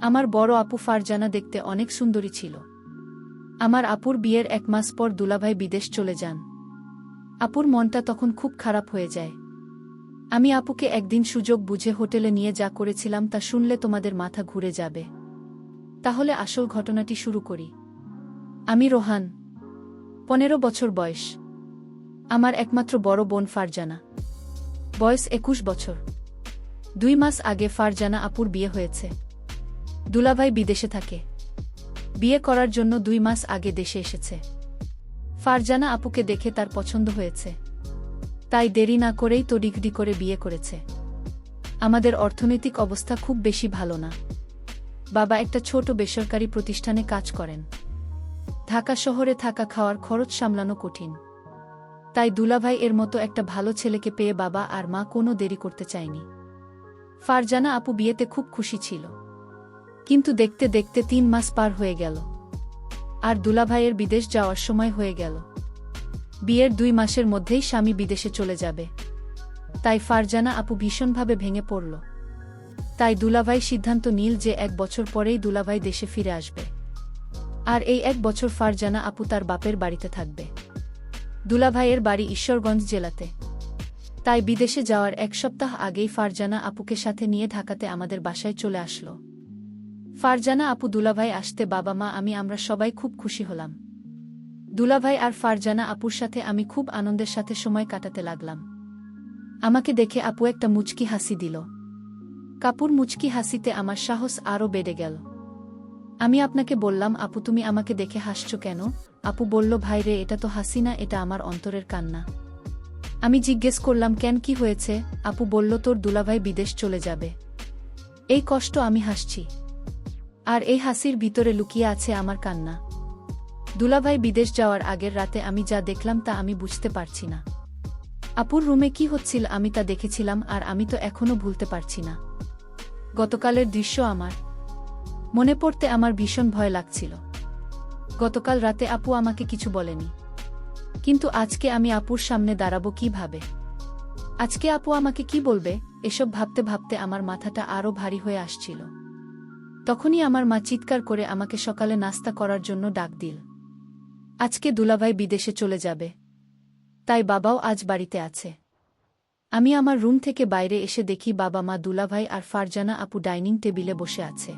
আমার বড় আপু ফারজানা দেখতে অনেক সুন্দরী ছিল। আমার আপুর বিয়ের 1 মাস পর দুলাভাই বিদেশ চলে যান। আপুর মনটা তখন খুব খারাপ হয়ে যায়। আমি আপুকে একদিন সুযোগ বুঝে হোটেলে নিয়ে যা করেছিলাম তা শুনলে তোমাদের মাথা ঘুরে যাবে। তাহলে আসল ঘটনাটি শুরু করি। আমি রোহান, 15 বছর বয়স। আমার একমাত্র বড় বোন ফারজানা, বয়স 21 বছর। 2 মাস আগে ফারজানা আপুর বিয়ে হয়েছে। দুলাভাই বিদেশে থাকে। বিয়ে করার জন্য 2 মাস আগে দেশে এসেছে। ফারজানা আপুকে দেখে তার পছন্দ হয়েছে, তাই দেরি না করেই তড়িঘড়ি করে বিয়ে করেছে। আমাদের অর্থনৈতিক অবস্থা খুব বেশি ভালো না। বাবা একটা ছোট বেসরকারি প্রতিষ্ঠানে কাজ করেন। ঢাকা শহরে থাকা খাওয়ার খরচ সামলানো কঠিন। তাই দুলাভাই এর মতো একটা ভালো ছেলেকে পেয়ে বাবা আর মা কোনো দেরি করতে চায়নি। ফারজানা আপু বিয়েতে খুব খুশি ছিল। কিন্তু দেখতে দেখতে 3 মাস পার হয়ে গেল, আর দুলাভাইয়ের বিদেশ যাওয়ার সময় হয়ে গেল। বিয়ের 2 মাসের মধ্যেই স্বামী বিদেশে চলে যাবে। তাই ফারজানা আপু ভীষণভাবে ভেঙে পড়ল। তাই দুলাভাই সিদ্ধান্ত নিল যে 1 বছর পরেই দুলাভাই দেশে ফিরে আসবে, আর এই 1 বছর ফারজানা আপু তার বাপের বাড়িতে থাকবে। দুলাভাইয়ের বাড়ি ঈশ্বরগঞ্জ জেলাতে। তাই বিদেশে যাওয়ার 1 সপ্তাহ আগেই ফারজানা আপুকে সাথে নিয়ে ঢাকাতে আমাদের বাসায় চলে আসলো। ফারজানা আপু দুলাভাই আসতে বাবা মা আমরা সবাই খুব খুশি হলাম। দুলাভাই আর ফারজানা আপুর সাথে আমি খুব আনন্দের সাথে সময় কাটাতে লাগলাম। আমাকে দেখে আপু একটা মুচকি হাসি দিল। কাপুর মুচকি হাসিতে আমার সাহস আরও বেড়ে গেল। আমি আপনাকে বললাম, আপু তুমি আমাকে দেখে হাসছো কেন? আপু বলল, ভাই রে, এটা তো হাসি না, এটা আমার অন্তরের কান্না। আমি জিজ্ঞেস করলাম, কেন, কি হয়েছে? আপু বলল, তোর দুলাভাই বিদেশ চলে যাবে, এই কষ্ট আমি হাসছি। আর এই হাসির ভিতরে লুকিয়ে আছে আমার কান্না। দুলাভাই বিদেশ যাওয়ার আগের রাতে আমি যা দেখলাম তা আমি বুঝতে পারছি না। আপুর রুমে কি হচ্ছিল আমি তা দেখেছিলাম, আর আমি তো এখনো ভুলতে পারছি না। গতকালের দৃশ্য আমার মনে পড়তে আমার ভীষণ ভয় লাগছিল। গতকাল রাতে আপু আমাকে কিছু বলেনি, কিন্তু আজকে আমি আপুর সামনে দাঁড়াবো কিভাবে? আজকে আপু আমাকে কি বলবে? এসব ভাবতে ভাবতে আমার মাথাটা আরও ভারী হয়ে আসছিল। তখনই আমার মা চিৎকার করে আমাকে সকালে নাস্তা করার জন্য ডাক দিল। আজকে দুলাভাই বিদেশে চলে যাবে, তাই বাবাও আজ বাড়িতে আছে। আমি আমার রুম থেকে বাইরে এসে দেখি বাবা মা, দুলাভাই আর ফারজানা আপু ডাইনিং টেবিলে বসে আছে।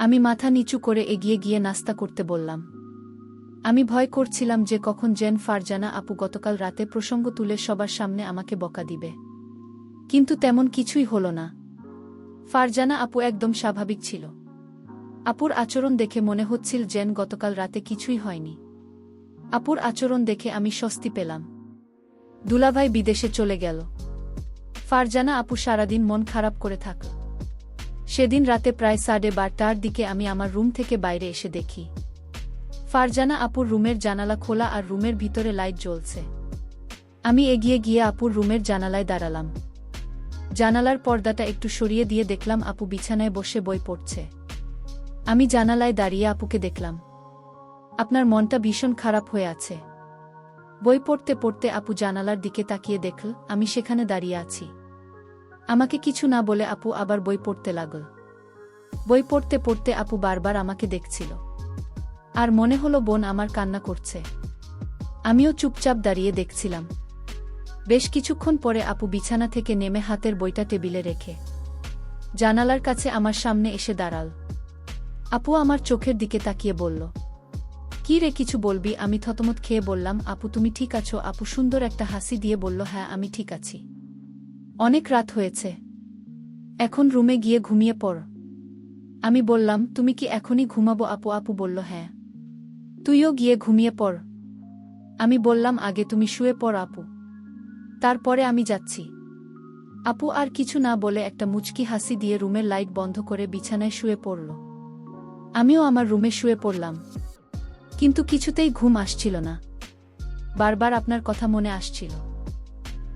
আমি মাথা নিচু করে এগিয়ে গিয়ে নাস্তা করতে বললাম। আমি ভয় করছিলাম যে কখন যেন ফারজানা আপু গতকাল রাতে প্রসঙ্গ তুলে সবার সামনে আমাকে বকা দিবে। কিন্তু তেমন কিছুই হলো না। ফারজানা আপু একদম স্বাভাবিক ছিল। আপুর আচরণ দেখে মনে হচ্ছিল যেন গতকাল রাতে কিছুই হয়নি। আপুর আচরণ দেখে আমি স্বস্তি পেলাম। দুলাভাই বিদেশে চলে গেল। ফারজানা আপু সারাদিন মন খারাপ করে থাকল। সেদিন রাতে প্রায় 12:30টার দিকে আমি আমার রুম থেকে বাইরে এসে দেখি ফারজানা আপুর রুমের জানালা খোলা আর রুমের ভিতরে লাইট জ্বলছে। আমি এগিয়ে গিয়ে আপুর রুমের জানালায় দাঁড়ালাম। জানালার পর্দাটা একটু সরিয়ে দিয়ে দেখলাম আপু বিছানায় বসে বই পড়ছে। আমি জানালায় দাঁড়িয়ে আপুকে দেখলাম। আপনার মনটা ভীষণ খারাপ হয়ে আছে। বই পড়তে পড়তে আপু জানালার দিকে তাকিয়ে দেখল আমি সেখানে দাঁড়িয়ে আছি। আমাকে কিছু না বলে আপু আবার বই পড়তে লাগল। বই পড়তে পড়তে আপু বারবার আমাকে দেখছিল, আর মনে হলো বোন আমার কান্না করছে। আমিও চুপচাপ দাঁড়িয়ে দেখছিলাম। বেশ কিছুক্ষণ পরে আপু বিছানা থেকে নেমে হাতের বইটা টেবিলে রেখে জানালার কাছে আমার সামনে এসে দাঁড়াল। আপু আমার চোখের দিকে তাকিয়ে বলল, কি রে, কিছু বলবি? আমি থতমত খেয়ে বললাম, আপু তুমি ঠিক আছো? আপু সুন্দর একটা হাসি দিয়ে বলল, হ্যাঁ আমি ঠিক আছি। অনেক রাত হয়েছে, এখন রুমে গিয়ে ঘুমিয়ে পড়। আমি বললাম, তুমি কি এখনই ঘুমাবো আপু? আপু বলল, হ্যাঁ, তুইও গিয়ে ঘুমিয়ে পড়। আমি বললাম, আগে তুমি শুয়ে পড় আপু, তারপরে আমি যাচ্ছি। আপু আর কিছু না বলে একটা মুচকি হাসি দিয়ে রুমের লাইট বন্ধ করে বিছানায় শুয়ে পড়ল। আমিও আমার রুমে শুয়ে পড়লাম, কিন্তু কিছুতেই ঘুম আসছিল না। বারবার আপনার কথা মনে আসছিল।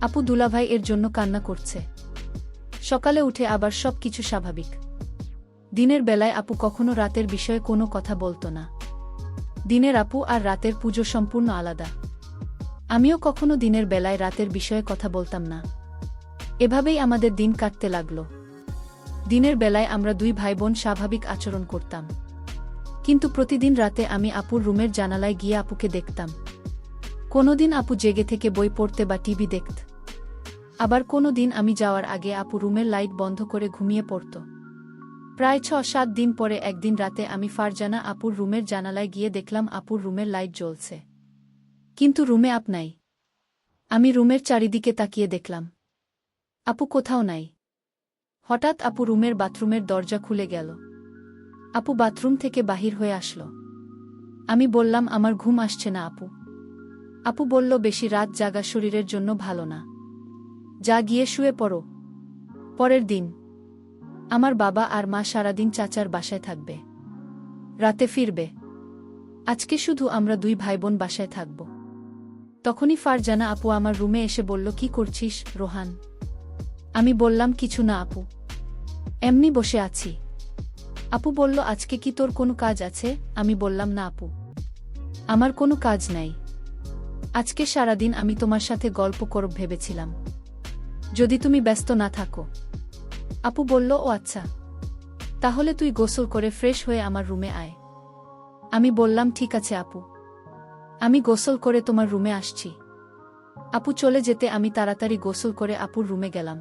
আপু দুলাভাই এর জন্য কান্না করছে। সকালে উঠে আবার সব কিছু স্বাভাবিক। দিনের বেলায় আপু কখনো রাতের বিষয়ে কোনো কথা বলতো না। দিনের আপু আর রাতের পুজো সম্পূর্ণ আলাদা। আমিও কখনো দিনের বেলায় রাতের বিষয়ে কথা বলতাম না। এভাবেই আমাদের দিন কাটতে লাগল। দিনের বেলায় আমরা দুই ভাইবোন স্বাভাবিক আচরণ করতাম, কিন্তু প্রতিদিন রাতে আমি আপুর রুমের জানালায় গিয়ে আপুকে দেখতাম। কোনোদিন আপু জেগে থেকে বই পড়তে বা টিভি দেখত, আবার কোনোদিন আমি যাওয়ার আগে আপু রুমের লাইট বন্ধ করে ঘুমিয়ে পড়ত। প্রায় ৬-৭ দিন পরে একদিন রাতে আমি ফারজানা আপুর রুমের জানালায় গিয়ে দেখলাম আপুর রুমের লাইট জ্বলছে, কিন্তু রুমে আপ নাই। আমি রুমের চারিদিকে তাকিয়ে দেখলাম আপু কোথাও নাই। হঠাৎ আপু রুমের বাথরুমের দরজা খুলে গেল। আপু বাথরুম থেকে বাহির হয়ে আসলো। আমি বললাম, আমার ঘুম আসছে না আপু। আপু বলল, বেশি রাত জাগা শরীরের জন্য ভালো না, যা গিয়ে শুয়ে পড়ো। পরের দিন আমার বাবা আর মা সারাদিন চাচার বাসায় থাকবে, রাতে ফিরবে। আজকে শুধু আমরা দুই ভাইবোন বাসায় থাকব। তখনই ফারজানা আপু আমার রুমে এসে বলল, কি করছিস রোহান? আমি বললাম, কিছু না আপু, এমনি বসে আছি। আপু বলল, আজকে কি তোর কোনো কাজ আছে? আমি বললাম, না আপু, আমার কোনো কাজ নাই। আজকে সারাদিন আমি তোমার সাথে গল্প করব ভেবেছিলাম, যদি তুমি ব্যস্ত না থাকো। আপু বলল, ও আচ্ছা, তাহলে তুই গোসল করে ফ্রেশ হয়ে আমার রুমে আয়। আমি বললাম, ঠিক আছে আপু, আমি গোসল করে তোমার রুমে আসছি। আপু চলে যেতে আমি তাড়াতাড়ি গোসল করে আপুর রুমে গেলাম।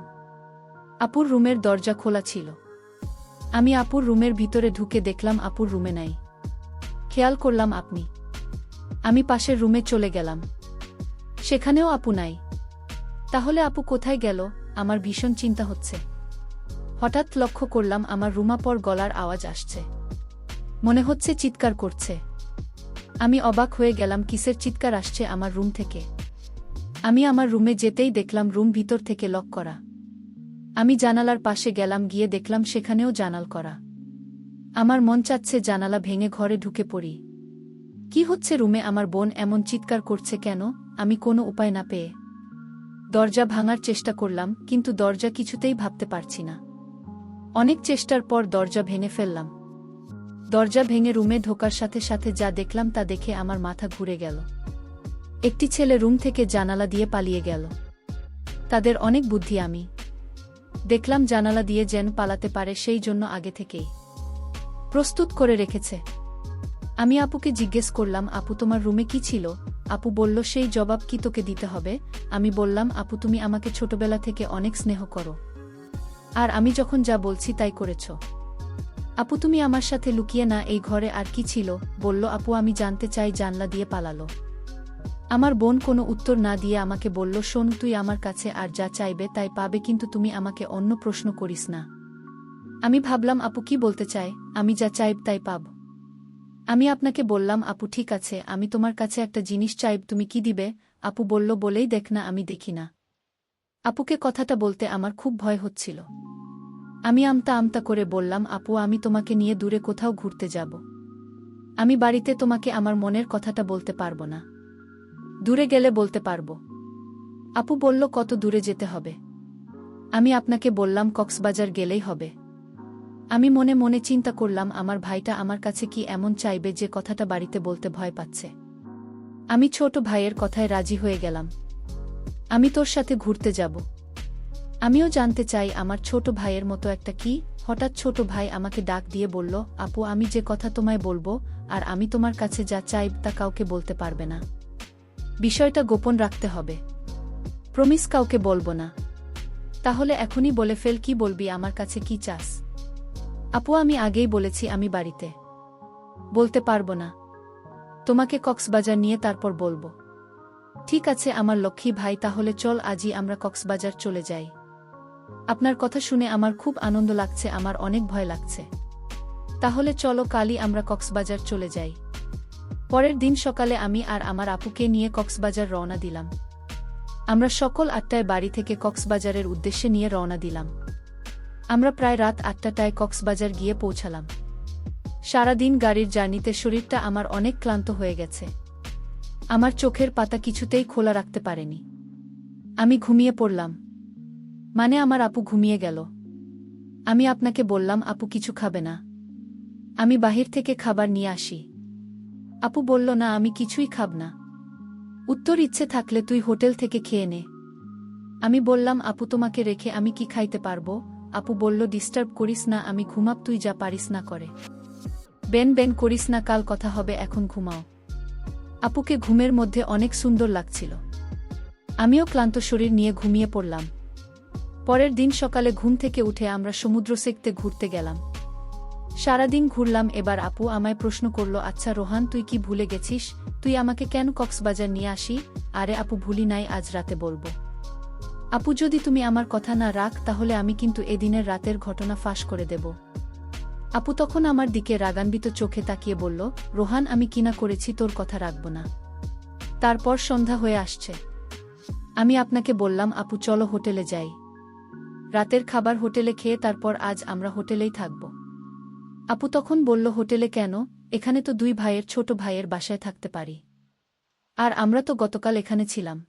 আপুর রুমের দরজা খোলা ছিল। আমি আপুর রুমের ভিতরে ঢুকে দেখলাম আপুর রুমে নাই। খেয়াল করলাম আপনি। আমি পাশের রুমে চলে গেলাম, সেখানেও আপু নাই। তাহলে আপু কোথায় গেল? আমার ভীষণ চিন্তা হচ্ছে। হঠাৎ লক্ষ্য করলাম আমার রুমাপর গলার আওয়াজ আসছে, মনে হচ্ছে চিৎকার করছে। আমি অবাক হয়ে গেলাম, কিসের চিৎকার আসছে আমার রুম থেকে। আমি আমার রুমে যেতেই দেখলাম রুম ভিতর থেকে লক করা। আমি জানালার পাশে গেলাম, গিয়ে দেখলাম সেখানেও জানাল করা। আমার মন চাচ্ছে জানালা ভেঙে ঘরে ঢুকে পড়ি। কি হচ্ছে রুমে? আমার বোন এমন চিৎকার করছে কেন? আমি কোনো উপায় না পেয়ে দরজা ভাঙার চেষ্টা করলাম, কিন্তু দরজা কিছুতেই ভাবতে পারছি না। অনেক চেষ্টার পর দরজা ভেঙে ফেললাম। দরজা ভেঙে রুমে ঢোকার সাথে সাথে যা দেখলাম তা দেখে আমার মাথা ঘুরে গেল। একটি ছেলে রুম থেকে জানালা দিয়ে পালিয়ে গেল। তাদের অনেক বুদ্ধি। আমি দেখলাম জানালা দিয়ে যেন পালাতে পারে, সেই জন্য আগে থেকেই প্রস্তুত করে রেখেছে। আমি আপুকে জিজ্ঞেস করলাম, আপু তোমার রুমে কি ছিল? আপু বলল, সেই জবাব কি তোকে দিতে হবে? আমি বললাম, আপু তুমি আমাকে ছোটবেলা থেকে অনেক স্নেহ করো, আর আমি যখন যা বলছি তাই করেছ। আপু তুমি আমার সাথে লুকিয়ে না, এই ঘরে আর কি ছিল? বলল, আপু আমি জানতে চাই জানলা দিয়ে পালালো। আমার বোন কোনো উত্তর না দিয়ে আমাকে বলল, শোন, তুই আমার কাছে আর যা চাইবে তাই পাবে, কিন্তু তুমি আমাকে অন্য প্রশ্ন করিস না। আমি ভাবলাম আপু কি বলতে চায়, আমি যা চাইব তাই পাব। আমি আপনাকে বললাম, আপু ঠিক আছে, আমি তোমার কাছে একটা জিনিস চাইব, তুমি কি দিবে? আপু বলল, বলেই দেখ না, আমি দেখি না। আপুকে কথাটা বলতে আমার খুব ভয় হচ্ছিল। আমি আমতা আমতা করে বললাম, আপু আমি তোমাকে নিয়ে দূরে কোথাও ঘুরতে যাব। আমি বাড়িতে তোমাকে আমার মনের কথাটা বলতে পারবো না, দূরে গেলে বলতে পারবো। আপু বলল, কত দূরে যেতে হবে? আমি আপনাকে বললাম, কক্সবাজার গেলেই হবে। আমি মনে মনে চিন্তা করলাম, আমার ভাইটা আমার কাছে কি এমন চাইবে যে কথাটা বাড়িতে বলতে ভয় পাচ্ছে। আমি ছোট ভাইয়ের কথায় রাজি হয়ে গেলাম। আমি তোর সাথে ঘুরতে যাব। আমিও জানতে চাই আমার ছোট ভাইয়ের মতো একটা কি। হঠাৎ ছোট ভাই আমাকে ডাক দিয়ে বলল, আপু আমি যে কথা তোমায় বলবো আর আমি তোমার কাছে যা চাইব তা কাউকে বলতে পারবে না, বিষয়টা গোপন রাখতে হবে। প্রমিস কাউকে বলবো না। তাহলে এখনই বলে ফেল, কি বলবি? আমার কাছে কি চাস? আপু আমি আগেই বলেছি আমি বাড়িতে বলতে পারবো না, তোমাকে কক্সবাজার নিয়ে তারপর বলবো। ঠিক আছে আমার লক্ষ্মী ভাই, তাহলে চল আজই আমরা কক্সবাজার চলে যাই। আপনার কথা শুনে আমার খুব আনন্দ লাগছে, আমার অনেক ভয় লাগছে। তাহলে চলো কালই আমরা কক্সবাজার চলে যাই। পরের দিন সকালে আমি আর আমার আপুকে নিয়ে কক্সবাজার রওনা দিলাম। আমরা সকল 8টায় বাড়ি থেকে কক্সবাজারের উদ্দেশ্যে নিয়ে রওনা দিলাম। আমরা প্রায় রাত 8টায় কক্সবাজার গিয়ে পৌঁছালাম। সারাদিন গাড়ির জার্নিতে শরীরটা আমার অনেক ক্লান্ত হয়ে গেছে। আমার চোখের পাতা কিছুতেই খোলা রাখতে পারেনি। আমি ঘুমিয়ে পড়লাম। মানে আমার আপু ঘুমিয়ে গেল। আমি আপনাকে বললাম, আপু কিছু খাবে না? আমি বাহির থেকে খাবার নিয়ে আসি। আপু বলল, না আমি কিছুই খাব না। উত্তর, ইচ্ছে থাকলে তুই হোটেল থেকে খেয়ে নে। আমি বললাম, আপু তোমাকে রেখে আমি কি খাইতে পারবো? আপু বলল ডিস্টার্ব করিস না, আমি ঘুমাব, তুই যা পারিস না করে। বেন বেন করিস না, কাল কথা হবে, এখন ঘুমাও। আপুকে ঘুমের মধ্যে অনেক সুন্দর লাগছিল। আমিও ক্লান্ত শরীর নিয়ে ঘুমিয়ে পড়লাম। পরের দিন সকালে ঘুম থেকে উঠে আমরা সমুদ্র সেকতে ঘুরতে গেলাম। সারাদিন ঘুরলাম। এবার আপু আমায় প্রশ্ন করল, আচ্ছা রোহান, তুই কি ভুলে গেছিস? তুই আমাকে কেন কক্সবাজার নিয়ে আসি? আরে আপু, ভুলি নাই, আজ রাতে বলবো। আপু, যদি তুমি আমার কথা না রাখ তাহলে আমি কিন্তু এদিনের রাতের ঘটনা ফাঁস করে দেব। আপু তখন আমার দিকে রাগান্বিত চোখে তাকিয়ে বলল, রোহান, আমি কিনা করেছি তোর কথা রাখব না? তারপর সন্ধ্যা হয়ে আসছে। আমি আপনাকে বললাম, আপু চলো হোটেলে যাই। রাতের খাবার হোটেলে খেয়ে তারপর আজ আমরা হোটেলেই থাকব। আপু তখন বলল, হোটেলে কেন? এখানে তো দুই ভাইয়ের ছোট ভাইয়ের বাসায় থাকতে পারি। আর আমরা তো গতকাল এখানে ছিলাম।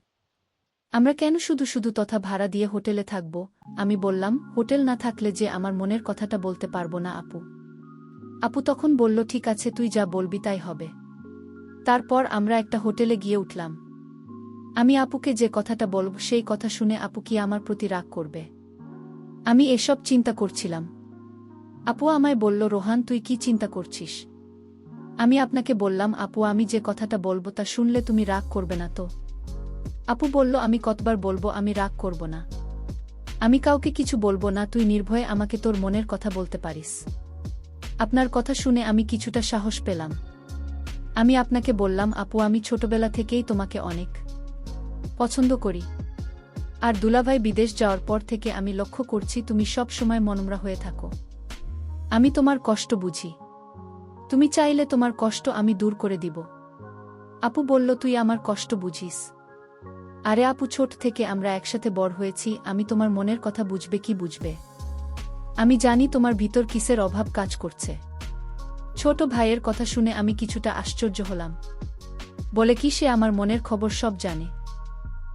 আমরা কেন শুধু শুধু তথা ভাড়া দিয়ে হোটেলে থাকব? আমি বললাম, হোটেল না থাকলে যে আমার মনের কথাটা বলতে পারবো না আপু। আপু তখন বলল, ঠিক আছে, তুই যা বলবি তাই হবে। তারপর আমরা একটা হোটেলে গিয়ে উঠলাম। আমি আপুকে যে কথাটা বলব সেই কথা শুনে আপু কি আমার প্রতি রাগ করবে? আমি এসব চিন্তা করছিলাম। আপু আমায় বলল, রোহান, তুই কি চিন্তা করছিস? আমি আপনাকে বললাম, আপু আমি যে কথাটা বলবো তা শুনলে তুমি রাগ করবে না তো? আপু বলল, আমি কতবার বলবো আমি রাগ করব না। আমি কাউকে কিছু বলবো না, তুই নির্ভয়ে আমাকে তোর মনের কথা বলতে পারিস। আপনার কথা শুনে আমি কিছুটা সাহস পেলাম। আমি আপনাকে বললাম, আপু আমি ছোটবেলা থেকেই তোমাকে অনেক পছন্দ করি। আর দুলাভাই বিদেশ যাওয়ার পর থেকে আমি লক্ষ্য করছি তুমি সব সময় মনমরা হয়ে থাকো। আমি তোমার কষ্ট বুঝি। তুমি চাইলে তোমার কষ্ট আমি দূর করে দিব। আপু বলল, তুই আমার কষ্ট বুঝিস? আরে আপু, ছোট থেকে আমরা একসাথে বড় হয়েছি, আমি তোমার মনের কথা বুঝবে কি বুঝবে? আমি জানি তোমার ভিতর কিসের অভাব কাজ করছে। ছোট ভাইয়ের কথা শুনে আমি কিছুটা আশ্চর্য হলাম। বলে কি সে আমার মনের খবর সব জানে?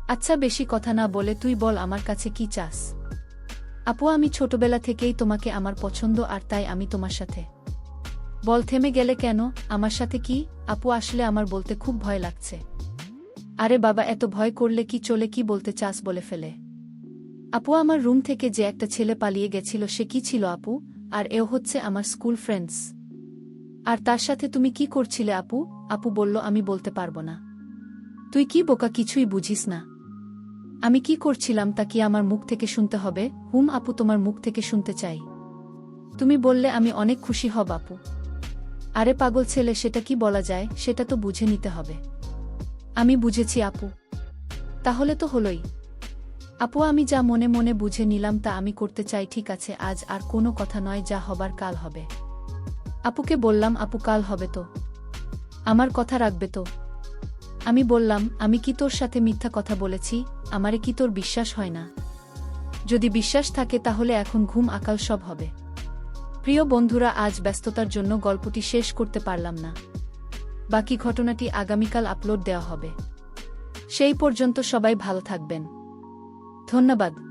আচ্ছা বেশি কথা না বলে তুই বল আমার কাছে কি চাস? আপু আমি ছোটবেলা থেকেই তোমাকে আমার পছন্দ, আর তাই আমি তোমার সাথে। বল, থেমে গেলে কেন? আমার সাথে কি? আপু আসলে আমার বলতে খুব ভয় লাগছে। আরে বাবা, এত ভয় করলে কি চলে, কি বলতে চাস বলে ফেলে। আপু আমার রুম থেকে যে একটা ছেলে পালিয়ে গেছিল সে কি ছিল আপু? আর এও হচ্ছে আমার স্কুল ফ্রেন্ডস। আর তার সাথে তুমি কি করছিলে আপু? আপু বলল, আমি বলতে পারবো না। তুই কি বোকা, কিছুই বুঝিস না? আমি কি করছিলাম তা কি আমার মুখ থেকে শুনতে হবে? হুম আপু, তোমার মুখ থেকে শুনতে চাই। তুমি বললে আমি অনেক খুশি হব আপু। আরে পাগল ছেলে, সেটা কি বলা যায়? সেটা তো বুঝে নিতে হবে। আমি বুঝেছি আপু। তাহলে তো হলোই। আপু আমি যা মনে মনে বুঝে নিলাম তা আমি করতে চাই। ঠিক আছে, আজ আর কোনো কথা নয়, যা হবার কাল হবে। আপুকে বললাম, আপু কাল হবে তো? আমার কথা রাখবে তো? আমি বললাম, আমি কি তোর সাথে মিথ্যা কথা বলেছি? আমারে কি তোর বিশ্বাস হয় না? যদি বিশ্বাস থাকে তাহলে এখন ঘুম, আকাল সব হবে। প্রিয় বন্ধুরা, আজ ব্যস্ততার জন্য গল্পটি শেষ করতে পারলাম না। বাকি ঘটনাটি আগামীকাল আপলোড দেওয়া হবে। সেই পর্যন্ত সবাই ভালো থাকবেন। ধন্যবাদ।